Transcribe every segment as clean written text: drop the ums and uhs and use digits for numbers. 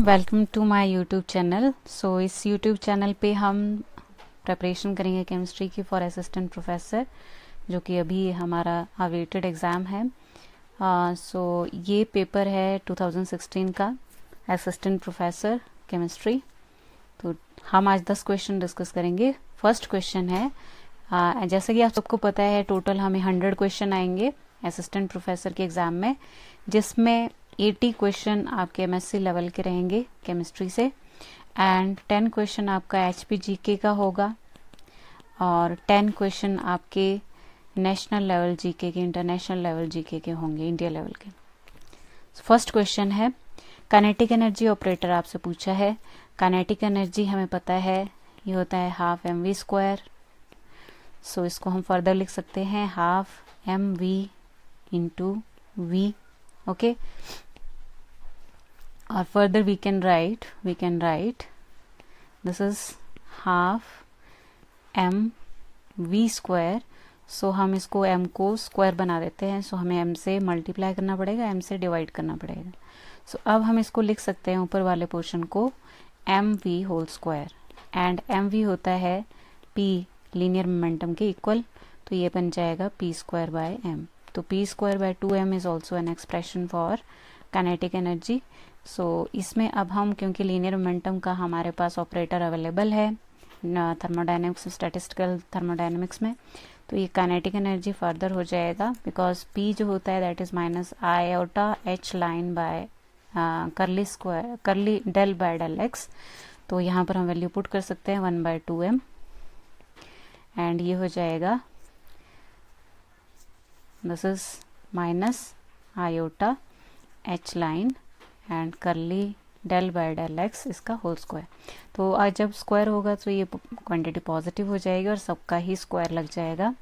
Welcome to my YouTube channel. So इस YouTube channel पे हम प्रिपरेशन करेंगे केमिस्ट्री की फॉर असिस्टेंट प्रोफेसर, जो कि अभी हमारा अवेटेड एग्ज़ाम है। सो ये पेपर है 2016 का, असिस्टेंट प्रोफेसर केमिस्ट्री। तो हम आज 10 क्वेश्चन डिस्कस करेंगे। फर्स्ट क्वेश्चन है, जैसे कि आप सबको पता है, टोटल हमें 100 क्वेश्चन आएंगे असिस्टेंट प्रोफेसर के एग्ज़ाम में, जिसमें 80 क्वेश्चन आपके एमएससी लेवल के रहेंगे केमिस्ट्री से, एंड 10 क्वेश्चन आपका एचपीजीके का होगा, और 10 क्वेश्चन आपके नेशनल लेवल जीके के, इंटरनेशनल लेवल जीके के होंगे, इंडिया लेवल के। फर्स्ट क्वेश्चन है, काइनेटिक एनर्जी ऑपरेटर आपसे पूछा है। काइनेटिक एनर्जी हमें पता है ये होता है हाफ mv²। सो इसको हम फर्दर लिख सकते हैं half mv into v। Okay, or further we can write this is half mv²। सो हम इसको m को स्क्वायर बना देते हैं। सो हमें m से मल्टीप्लाई करना पड़ेगा, m से डिवाइड करना पड़ेगा। सो अब हम इसको लिख सकते हैं ऊपर वाले पोर्शन को mv², एंड mv होता है p लीनियर मोमेंटम के इक्वल, तो ये बन जाएगा p²/m। तो p²/2m is also an expression for kinetic energy. So इसमें अब हम, क्योंकि लीनियर मोमेंटम का हमारे पास ऑपरेटर अवेलेबल है थर्मोडायनेमिक्स, स्टैटिस्टिकल थर्मोडायनेमिक्स में, तो ये काइनेटिक एनर्जी फर्दर हो जाएगा, बिकॉज p जो होता है that is minus iota h line by curly del by del x। तो यहाँ पर हम वैल्यू पुट कर सकते हैं 1/2m, एंड ये हो जाएगा this is minus iota h line and curly del by del x इसका होल स्क्वायर। तो आज जब स्क्वायर होगा तो ये क्वांटिटी पॉजिटिव हो जाएगी और सबका ही स्क्वायर लग जाएगा,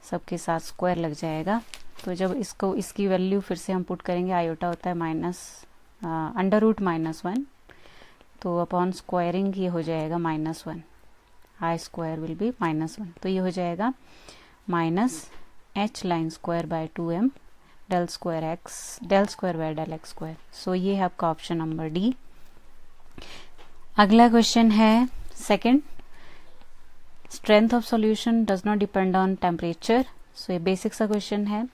सबके साथ स्क्वायर लग जाएगा। तो जब इसकी वैल्यू फिर से हम पुट करेंगे, आयोटा होता है √-1, तो अपॉन स्क्वायरिंग ये हो जाएगा -1, I² विल बी -1। तो ये हो जाएगा minus h line square by 2m del square by del x²। So ये है आपका ऑप्शन नंबर डी। अगला क्वेश्चन है second, strength of solution does not depend on temperature. So ये बेसिक सा क्वेश्चन है।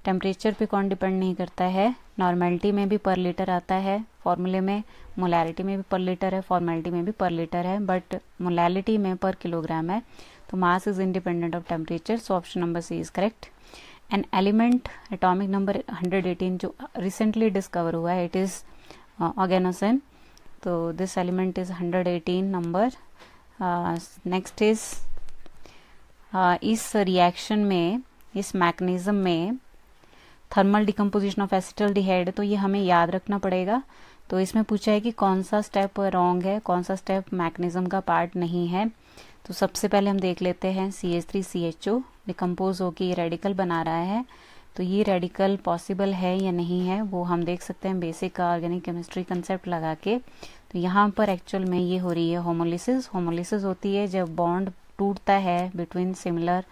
टेम्परेचर पे कौन डिपेंड नहीं करता है। नॉर्मेलिटी में भी पर लीटर आता है फॉर्मूले में, मोलैरिटी में भी पर लीटर है, फॉर्मेलिटी में भी पर लीटर है, बट मोलैलिटी में पर किलोग्राम है। तो mass is independent of temperature. So option number C is correct. An element atomic number 118 जो रिसेंटली डिस्कवर हुआ है, इट इज ऑर्गेनोसिन। तो this element is 118 number. Next is इस रिएक्शन में, इस मैकेनिज्म में थर्मल डिकम्पोजिशन ऑफ एसिटल्डिहाइड, तो ये हमें याद रखना पड़ेगा। तो इसमें पूछा है कि कौन सा स्टेप रॉन्ग है, कौन सा स्टेप मैकेनिज्म का पार्ट नहीं है। तो सबसे पहले हम देख लेते हैं CH3CHO डिकम्पोज होकर ये रेडिकल बना रहा है। तो ये रेडिकल पॉसिबल है या नहीं है वो हम देख सकते हैं बेसिक ऑर्गेनिक केमिस्ट्री कंसेप्ट लगा के। तो यहाँ पर एक्चुअल में ये हो रही है होमोलिसिस। होमोलिसिस होती है जब बॉन्ड टूटता है between similar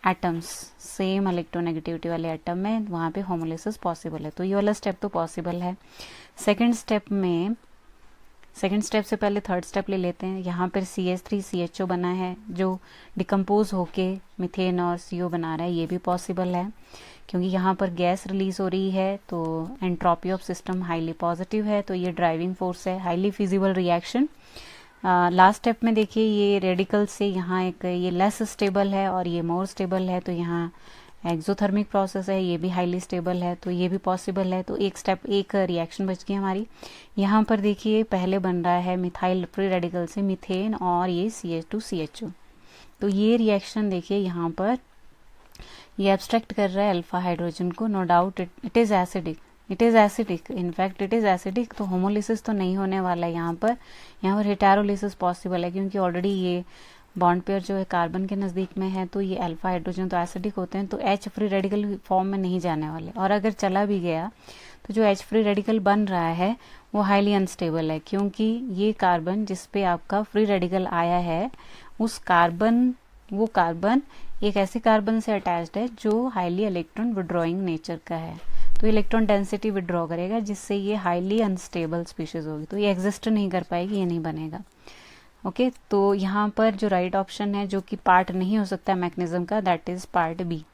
atoms, same electronegativity वाले एटम में, वहाँ पे होमोलिसिस पॉसिबल है। तो ये वाला स्टेप तो पॉसिबल है। सेकेंड स्टेप से पहले थर्ड स्टेप ले लेते हैं। यहाँ पर CH3CHO बना है जो डिकम्पोज होके मिथेन और CO बना रहा है, ये भी पॉसिबल है क्योंकि यहाँ पर गैस रिलीज हो रही है। तो entropy of system highly positive है, तो ये ड्राइविंग फोर्स है, highly feasible reaction. Last step में देखिए ये रेडिकल से यहाँ एक ये लेस स्टेबल है और ये मोर स्टेबल है, तो यहाँ एक्सोथर्मिक प्रोसेस है, ये भी हाईली स्टेबल है, तो ये भी पॉसिबल है। तो एक रिएक्शन बच गई हमारी। यहाँ पर देखिए पहले बन रहा है मिथाइल फ्री रेडिकल से मिथेन और ये CH2CHO। तो ये रिएक्शन देखिए यहाँ पर ये एब्स्ट्रैक्ट कर रहा है अल्फा हाइड्रोजन को। No doubt it is acidic, in fact it is acidic. तो होमोलिसिस तो नहीं होने वाला है यहाँ पर हेटेरोलिसिस पॉसिबल है, क्योंकि ऑलरेडी ये बॉन्ड पेयर जो है कार्बन के नज़दीक में है, तो ये अल्फा हाइड्रोजन तो एसिडिक होते हैं, तो H फ्री रेडिकल फॉर्म में नहीं जाने वाले। और अगर चला भी गया तो जो H फ्री रेडिकल बन रहा है वो हाईली अनस्टेबल है, क्योंकि ये कार्बन जिस पे आपका फ्री रेडिकल आया है वो कार्बन एक ऐसे कार्बन से अटैच्ड है जो हाईली इलेक्ट्रॉन विड्रॉइंग नेचर का है। तो इलेक्ट्रॉन डेंसिटी विड्रॉ करेगा, जिससे ये हाईली अनस्टेबल स्पीशीज होगी, तो ये एग्जिस्ट नहीं कर पाएगी, ये नहीं बनेगा। ओके, तो यहाँ पर जो राइट ऑप्शन है जो कि पार्ट नहीं हो सकता मैकेनिज्म का, that is part B.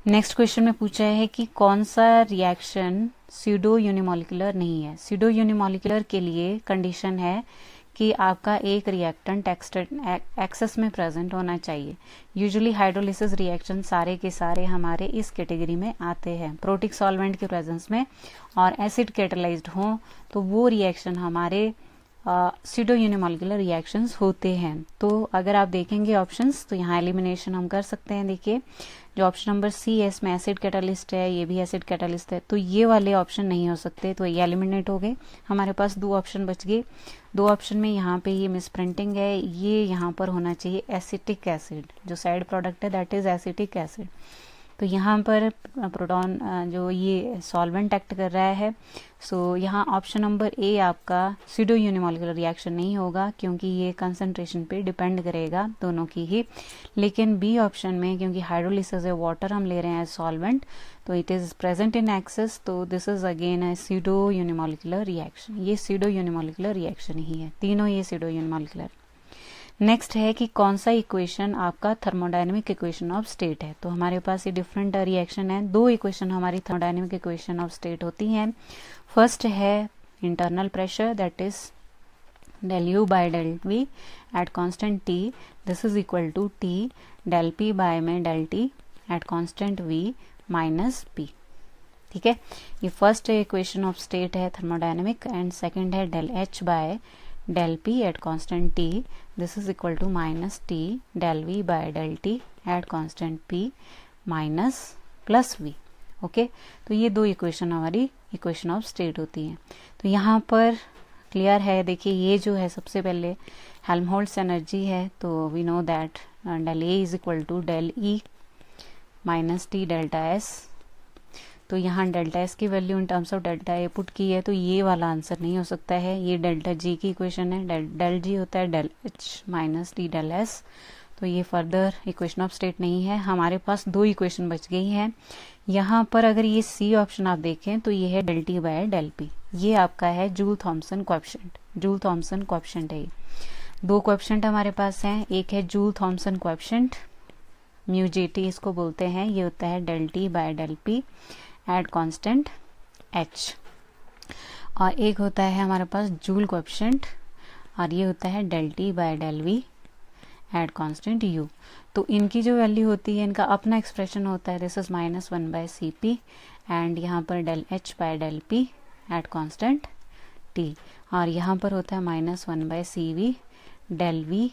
Next question में पूछा है कि कौन सा रिएक्शन स्यूडो यूनिमोलिकुलर नहीं है। स्यूडो यूनिमोलिकुलर के लिए कंडीशन है कि आपका एक रिएक्टेंट एक्सेस में प्रेजेंट होना चाहिए। यूजुअली हाइड्रोलिसिस रिएक्शन सारे के सारे हमारे इस कैटेगरी में आते हैं, प्रोटिक सॉल्वेंट के प्रेजेंस में और एसिड कैटालाइज्ड हो तो वो रिएक्शन हमारे स्यूडो यूनिमोलिकुलर रिएक्शंस होते हैं। तो अगर आप देखेंगे ऑप्शंस तो यहाँ एलिमिनेशन हम कर सकते हैं। देखिए जो ऑप्शन नंबर सी है इसमें एसिड कैटालिस्ट है, ये भी एसिड कैटालिस्ट है, तो ये वाले ऑप्शन नहीं हो सकते, तो ये एलिमिनेट हो गए। हमारे पास 2 ऑप्शन बच गए। 2 ऑप्शन में यहाँ पे ये मिसप्रिंटिंग है, ये यहाँ पर होना चाहिए एसिटिक एसिड, जो साइड प्रोडक्ट है दैट इज एसिटिक एसिड। तो यहाँ पर प्रोटॉन जो ये सॉल्वेंट एक्ट कर रहा है, सो यहाँ ऑप्शन नंबर ए आपका स्यूडो यूनिमोलिकुलर रिएक्शन नहीं होगा, क्योंकि ये कंसंट्रेशन पे डिपेंड करेगा दोनों की ही। लेकिन बी ऑप्शन में क्योंकि हाइड्रोलिसिस है, वाटर हम ले रहे हैं सॉल्वेंट, तो it is present in excess, तो this is again a pseudo unimolecular reaction. ये स्यूडो यूनिमोलिकुलर रिएक्शन ही है, तीनों ये स्यूडो यूनिमोलिकुलर। नेक्स्ट है कि कौन सा इक्वेशन आपका थर्मोडायनेमिक इक्वेशन ऑफ स्टेट है। तो हमारे पास ये डिफरेंट रिएक्शन है, 2 इक्वेशन हमारी थर्मोडायनेमिक इक्वेशन ऑफ स्टेट होती हैं। फर्स्ट है internal pressure, that is del U by del V at constant T, this is equal to T del P by में del T at constant V minus P। ठीक है, ये first equation of state है thermodynamic, and second है del H by del P at constant T, this is equal to minus T del V by del T at constant P minus plus V। Okay, तो ये 2 equation हमारी equation of state होती हैं। तो यहाँ पर clear है, देखिए ये जो है सबसे पहले हेल्महोल्ट्ज एनर्जी है, तो we know that del A is equal to del E minus T delta S। तो यहाँ डेल्टा S की value in terms of delta A put की है, तो ये वाला आंसर नहीं हो सकता है। ये डेल्टा G की इक्वेशन है, del G होता है del H minus T del S, तो ये फर्दर इक्वेशन ऑफ स्टेट नहीं है। हमारे पास 2 इक्वेशन बच गई हैं। यहाँ पर अगर ये सी ऑप्शन आप देखें तो ये है del T by del P, ये आपका है Joule Thomson coefficient. Joule Thomson coefficient है ये। 2 कोएफिशिएंट हमारे पास हैं, एक है Joule Thomson coefficient, mu JT इसको बोलते हैं, ये होता है del T by del P at constant H, और एक होता है हमारे पास जूल कोएफिशिएंट, और ये होता है del T by del V at constant U। तो इनकी जो वैल्यू होती है, इनका अपना एक्सप्रेशन होता है, this is -1 by Cp, and यहाँ पर del H by del P at constant T, और यहाँ पर होता है -1 by Cv del V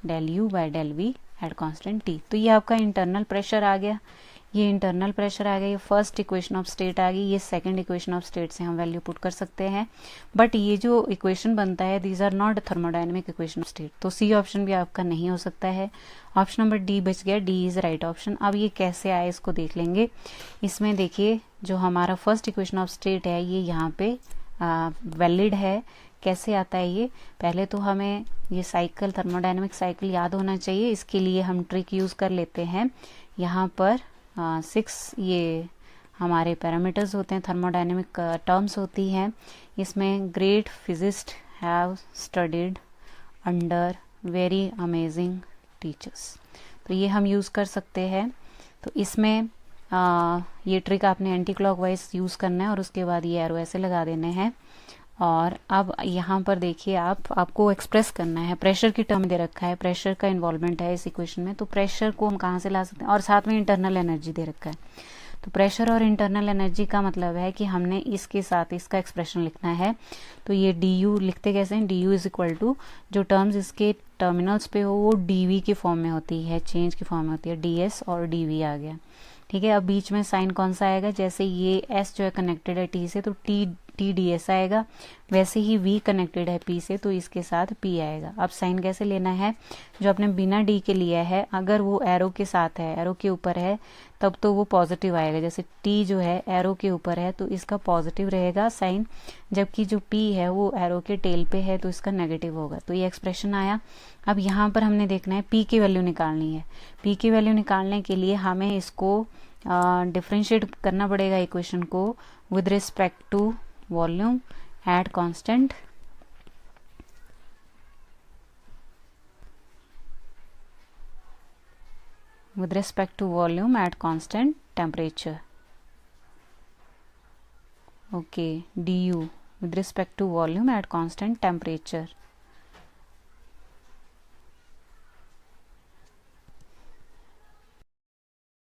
del U by del V at constant T। तो ये आपका इंटरनल प्रेशर आ गया, ये इंटरनल प्रेशर आ गया, ये फर्स्ट इक्वेशन ऑफ स्टेट आ गई, ये सेकंड इक्वेशन ऑफ स्टेट से हम वैल्यू पुट कर सकते हैं। बट ये जो इक्वेशन बनता है, these are not thermodynamic equation of state, तो सी ऑप्शन भी आपका नहीं हो सकता है। ऑप्शन नंबर डी बच गया, डी इज राइट ऑप्शन। अब ये कैसे आए इसको देख लेंगे। इसमें देखिए जो हमारा फर्स्ट इक्वेशन ऑफ स्टेट है ये यहाँ पे वैलिड है। कैसे आता है ये, पहले तो हमें ये साइकिल थर्मोडायनेमिक साइकिल याद होना चाहिए, इसके लिए हम ट्रिक यूज कर लेते हैं। यहाँ पर 6 ये हमारे पैरामीटर्स होते हैं, थर्मोडायनेमिक टर्म्स होती हैं। इसमें great physicist have studied under very amazing teachers, तो ये हम यूज़ कर सकते हैं। तो इसमें ये ट्रिक आपने एंटी क्लॉकवाइज यूज़ करना है, और उसके बाद ये एरो ऐसे लगा देने हैं। और अब यहाँ पर देखिए आपको एक्सप्रेस करना है, प्रेशर की टर्म दे रखा है, प्रेशर का इन्वॉल्वमेंट है इस इक्वेशन में, तो प्रेशर को हम कहाँ से ला सकते हैं, और साथ में इंटरनल एनर्जी दे रखा है। तो प्रेशर और इंटरनल एनर्जी का मतलब है कि हमने इसके साथ इसका एक्सप्रेशन लिखना है। तो ये du लिखते कैसे हैं, du इज इक्वल टू जो टर्म्स इसके टर्मिनल्स पे हो वो dv की फॉर्म में होती है, चेंज की फॉर्म में होती है, ds और dv आ गया। ठीक है, अब बीच में साइन कौन सा आएगा, जैसे ये s जो है कनेक्टेड है t से, तो टी डी एस आएगा, वैसे ही v कनेक्टेड है p से, तो इसके साथ p आएगा। अब साइन कैसे लेना है, जो आपने बिना d के लिया है, अगर वो एरो के साथ है, एरो के ऊपर है, तब तो वो पॉजिटिव आएगा। जैसे t जो है एरो के ऊपर है तो इसका पॉजिटिव रहेगा साइन, जबकि जो p है वो एरो के टेल पे है तो इसका नेगेटिव होगा। तो ये एक्सप्रेशन आया। अब यहाँ पर हमने देखना है p की वैल्यू निकालनी है। p की वैल्यू निकालने के लिए हमें इसको डिफरेंशिएट करना पड़ेगा इक्वेशन को with respect to volume at constant with respect to volume at constant temperature. Okay, du with respect to volume at constant temperature.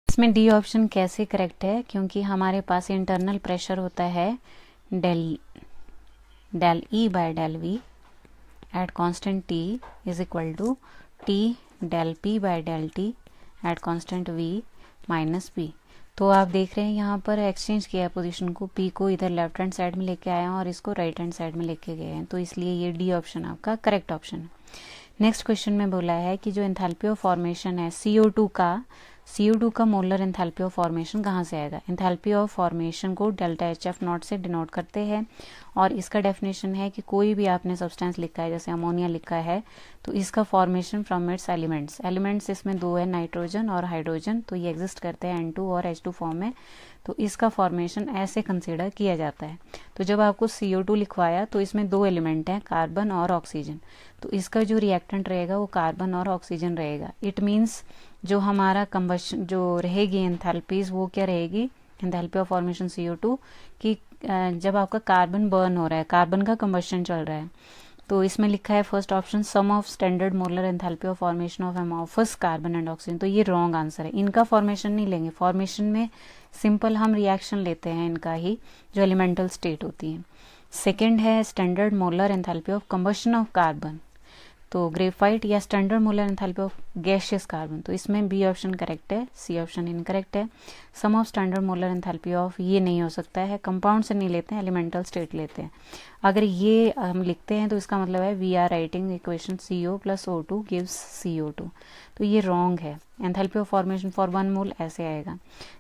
इसमें डी ऑप्शन कैसे करेक्ट है, क्योंकि हमारे पास इंटरनल प्रेशर होता है del E by del V at constant T is equal to T del P by del T at constant v minus p। तो आप देख रहे हैं यहाँ पर एक्सचेंज किया पोजीशन को, p को इधर लेफ्ट हैंड साइड में लेके आए हैं और इसको राइट हैंड साइड में लेके गए हैं, तो इसलिए ये डी ऑप्शन आपका करेक्ट ऑप्शन है। नेक्स्ट क्वेश्चन में बोला है कि जो एंथैल्पी ऑफ फॉर्मेशन है CO2 का मोलर एंथैल्पी ऑफ फॉर्मेशन कहाँ से आएगा। एंथैल्पी ऑफ फॉर्मेशन को डेल्टा HF नॉट से डिनोट करते हैं और इसका डेफिनेशन है कि कोई भी आपने सब्सटेंस लिखा है, जैसे अमोनिया लिखा है, तो इसका फॉर्मेशन फ्रॉम इट्स एलिमेंट्स इसमें दो है, नाइट्रोजन और हाइड्रोजन, तो ये एग्जिस्ट करते हैं N2 और H2 फॉर्म में, तो इसका फॉर्मेशन ऐसे कंसिडर किया जाता है। तो जब आपको CO2 लिखवाया तो इसमें दो एलिमेंट हैं, कार्बन और ऑक्सीजन, तो इसका जो रिएक्टेंट रहेगा वो कार्बन और ऑक्सीजन रहेगा। इट मीन्स जो हमारा कंबशन जो रहेगी एंथैल्पीज वो क्या रहेगी, एंथैल्पी ऑफ फॉर्मेशन CO2 कि जब आपका कार्बन बर्न हो रहा है, कार्बन का कंबशन चल रहा है, तो इसमें लिखा है first option sum of standard molar enthalpy of formation of amorphous carbon and oxygen, तो ये रॉन्ग आंसर है। इनका फॉर्मेशन नहीं लेंगे, फॉर्मेशन में सिंपल हम रिएक्शन लेते हैं इनका ही, जो एलिमेंटल स्टेट होती है। सेकेंड है standard molar enthalpy of combustion of carbon, तो ग्रेफाइट या standard molar enthalpy of gaseous carbon, तो इसमें बी ऑप्शन करेक्ट है, सी ऑप्शन इनकरेक्ट है। Sum of standard molar enthalpy of ये नहीं हो सकता है, कंपाउंड से नहीं लेते हैं, एलिमेंटल स्टेट लेते हैं। अगर ये हम लिखते हैं तो इसका मतलब है we are writing equation CO plus O2 gives CO2, तो ये रॉन्ग है। Enthalpy of formation for 1 mole ऐसे आएगा,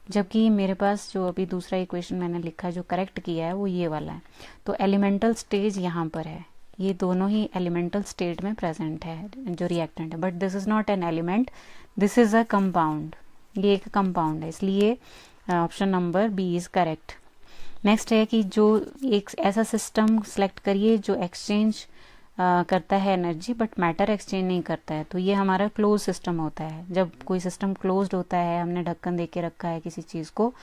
जबकि मेरे पास जो अभी दूसरा इक्वेशन मैंने लिखा जो करेक्ट किया है वो ये वाला है। तो एलिमेंटल स्टेज यहाँ पर है, ये दोनों ही एलिमेंटल स्टेट में प्रेजेंट है जो रिएक्टेंट है, but this is not an element, this is a compound, ये एक कंपाउंड है, इसलिए option number B is correct. Next है कि जो एक ऐसा सिस्टम सेलेक्ट करिए जो एक्सचेंज करता है एनर्जी बट मैटर एक्सचेंज नहीं करता है, तो ये हमारा क्लोज सिस्टम होता है। जब कोई सिस्टम क्लोज्ड होता है, हमने ढक्कन दे के रखा है किसी चीज़ को,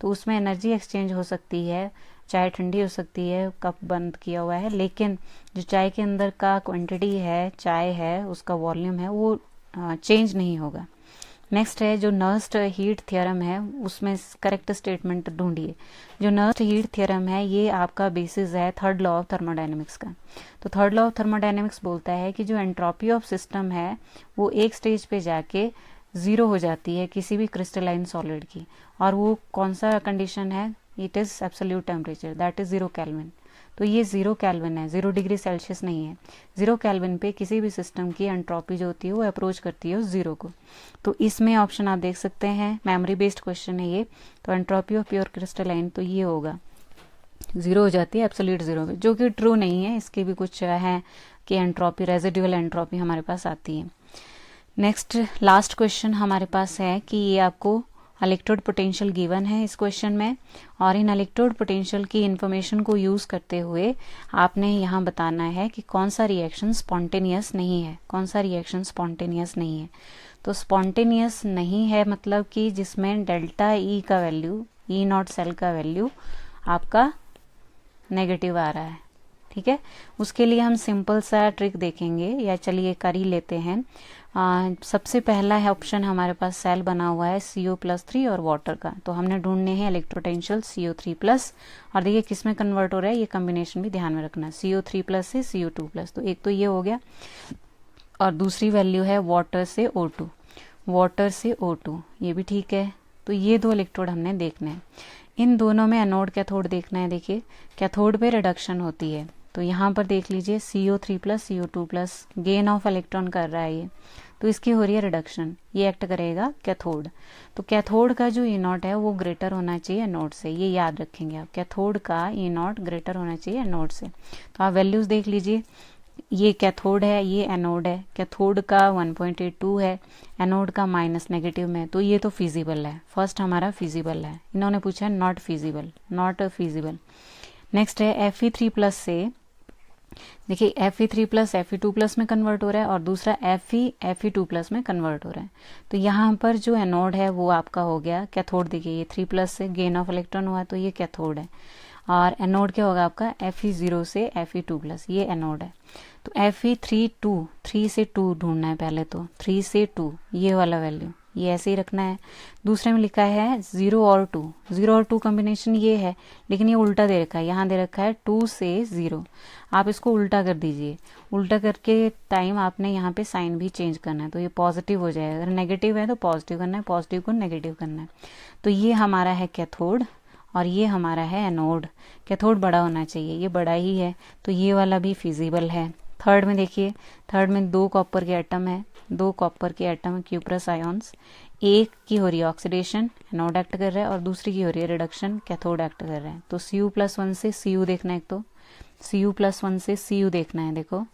तो उसमें एनर्जी एक्सचेंज हो सकती है, चाय ठंडी हो सकती है, कप बंद किया हुआ है, लेकिन जो चाय के अंदर का क्वांटिटी है, चाय है, उसका वॉल्यूम है, वो चेंज नहीं होगा। नेक्स्ट है जो नर्स्ट हीट थ्योरम है, उसमें करेक्ट स्टेटमेंट ढूंढिए। जो नर्स्ट हीट थ्योरम है ये आपका बेसिस है थर्ड लॉ ऑफ थर्मोडायनेमिक्स का। तो थर्ड लॉ ऑफ थर्मोडायनेमिक्स बोलता है कि जो एंट्रोपी ऑफ सिस्टम है वो एक स्टेज पे जाके 0 हो जाती है किसी भी क्रिस्टलाइन सॉलिड की, और वो कौन सा कंडीशन है, it is absolute temperature, that is 0 kelvin. तो ये 0 केल्विन है, 0 डिग्री सेल्सियस नहीं है। 0 केल्विन पे किसी भी सिस्टम की एंट्रोपी जो होती है वो अप्रोच करती है उस 0 को। तो इसमें ऑप्शन आप देख सकते हैं, मेमोरी बेस्ड क्वेश्चन है ये, तो एंट्रोपी ऑफ प्योर क्रिस्टलाइन तो ये होगा 0 हो जाती है एब्सोल्यूट 0 पे, जो कि ट्रू नहीं है। इसके भी कुछ है कि एंट्रोपी, रेजिडुअल एंट्रोपी हमारे पास आती है। नेक्स्ट लास्ट क्वेश्चन हमारे पास है कि ये आपको इलेक्ट्रोड पोटेंशियल गिवन है इस क्वेश्चन में, और इन इलेक्ट्रोड पोटेंशियल की इंफॉर्मेशन को यूज करते हुए आपने यहाँ बताना है कि कौन सा रिएक्शन स्पॉन्टेनियस नहीं है, कौन सा रिएक्शन स्पॉन्टेनियस नहीं है। तो स्पॉन्टेनियस नहीं है मतलब कि जिसमें डेल्टा ई का वैल्यू, ई नॉट सेल का वैल्यू आपका नेगेटिव आ रहा है, ठीक है। उसके लिए हम सिंपल सा ट्रिक देखेंगे, या चलिए कर ही लेते हैं। सबसे पहला है ऑप्शन हमारे पास सेल बना हुआ है CO+3 और वाटर का, तो हमने ढूंढने हैं इलेक्ट्रोपोटेंशियल CO3+, और देखिए किस में कन्वर्ट हो रहा है, ये कॉम्बिनेशन भी ध्यान में रखना, CO3+ से CO2+, तो एक तो ये हो गया, और दूसरी वैल्यू है वाटर से O2, वाटर से O2, ये भी ठीक है। तो ये दो इलेक्ट्रोड हमने देखने हैं, इन दोनों में एनोड कैथोड देखना है। देखिए कैथोड पे रिडक्शन होती है, तो यहाँ पर देख लीजिए CO3+, CO2+, gain of electron कर रहा है ये, तो इसकी हो रही है रिडक्शन, ये एक्ट करेगा कैथोड। तो कैथोड का जो ई नॉट है वो ग्रेटर होना चाहिए एनोड से, ये याद रखेंगे आप, कैथोड का ई नॉट ग्रेटर होना चाहिए एनोड से। तो आप वैल्यूज देख लीजिए, ये कैथोड है, ये एनोड है। कैथोड का 1.82 है, एनोड का माइनस नेगेटिव में, तो ये तो फिजिबल है। फर्स्ट हमारा फिजिबल है। इन्होंने पूछा है not feasible, not feasible. Next है Fe3+ से, देखिए Fe3+ Fe2+ में कन्वर्ट हो रहा है और दूसरा Fe2+ में कन्वर्ट हो रहा है। तो यहाँ पर जो एनोड है वो आपका हो गया कैथोड। देखिए ये 3+ से गेन ऑफ इलेक्ट्रॉन हुआ तो ये कैथोड है, और एनोड क्या होगा आपका Fe0 से Fe2+, ये एनोड है। तो Fe3 3 से 2 ढूंढना है पहले, तो 3 से 2 ये वाला वैल्यू ये ऐसे ही रखना है। दूसरे में लिखा है 0 और 2, 0 और 2 कॉम्बिनेशन ये है, लेकिन ये उल्टा दे रखा है। यहाँ दे रखा है 2 से 0, आप इसको उल्टा कर दीजिए। उल्टा करके टाइम आपने यहाँ पे साइन भी चेंज करना है, तो ये पॉजिटिव हो जाएगा। अगर नेगेटिव है तो पॉजिटिव करना है, पॉजिटिव को नेगेटिव करना है। तो ये हमारा है कैथोड और ये हमारा है एनोड। कैथोड बड़ा होना चाहिए, ये बड़ा ही है, तो ये वाला भी फिजिबल है। थर्ड में देखिए, थर्ड में 2 कॉपर के एटम है, 2 कॉपर के एटम क्यूप्रस आयॉन्स। एक की हो रही है ऑक्सीडेशन, एनोड एक्ट कर रहा है, और दूसरी की हो रही है रिडक्शन, कैथोड एक्ट कर रहा है। तो Cu+1 से Cu देखना है, तो Cu+1 से Cu देखना है। देखो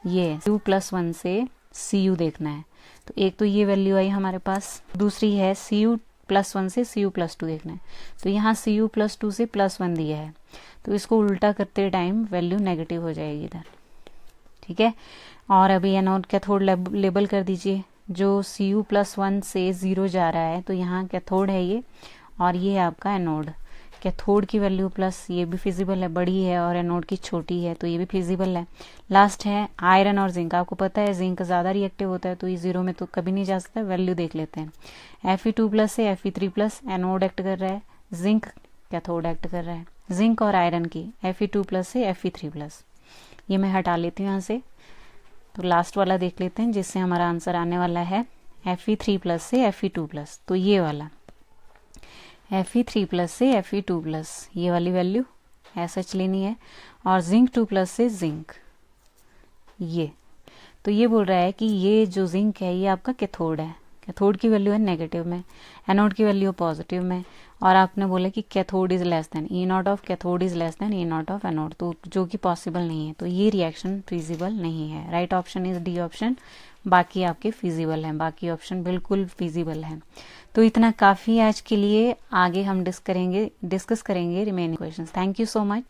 ये Cu+1 से Cu देखना है, तो एक तो ये वैल्यू आई हमारे पास, दूसरी है Cu+1 से Cu+2 देखना है। तो यहाँ Cu+2 से +1 दिया है, तो इसको उल्टा करते टाइम वैल्यू नेगेटिव हो जाएगी इधर, ठीक है। और अभी एनोड कैथोड लेबल कर दीजिए। जो Cu+1 से 0 जा रहा है, तो यहाँ कैथोड है ये, और ये है आपका एनोड। कैथोड की वैल्यू प्लस, ये भी फिजिबल है, बड़ी है, और एनोड की छोटी है, तो ये भी फिजिबल है। लास्ट है आयरन और जिंक। आपको पता है जिंक ज़्यादा रिएक्टिव होता है, तो ये 0 में तो कभी नहीं जा सकता। वैल्यू देख लेते हैं। Fe2+ से Fe3+ एनोड एक्ट कर रहा है, जिंक कैथोड एक्ट कर रहा है। जिंक और आयरन की Fe2+ से Fe3+, ये मैं हटा लेती हूँ यहाँ से। तो लास्ट वाला देख लेते हैं, जिससे हमारा आंसर आने वाला है Fe3+ से Fe2+, तो ये वाला Fe3+ से Fe2+, ये वाली वैल्यू ऐसा लेनी है। और जिंक 2+ से जिंक, ये तो ये बोल रहा है कि ये जो जिंक है ये आपका कैथोड है। कैथोड की वैल्यू है नेगेटिव में, एनोड की वैल्यू पॉजिटिव में, और आपने बोला कि cathode is less than E0 of cathode is less than E0 of anode, तो जो कि पॉसिबल नहीं है, तो ये रिएक्शन फिजिबल नहीं है। Right option is D option. बाकी आपके फिजिबल हैं, बाकी ऑप्शन बिल्कुल फिजिबल हैं। तो इतना काफ़ी आज के लिए। आगे हम डिस्कस करेंगे remaining questions. Thank you so much.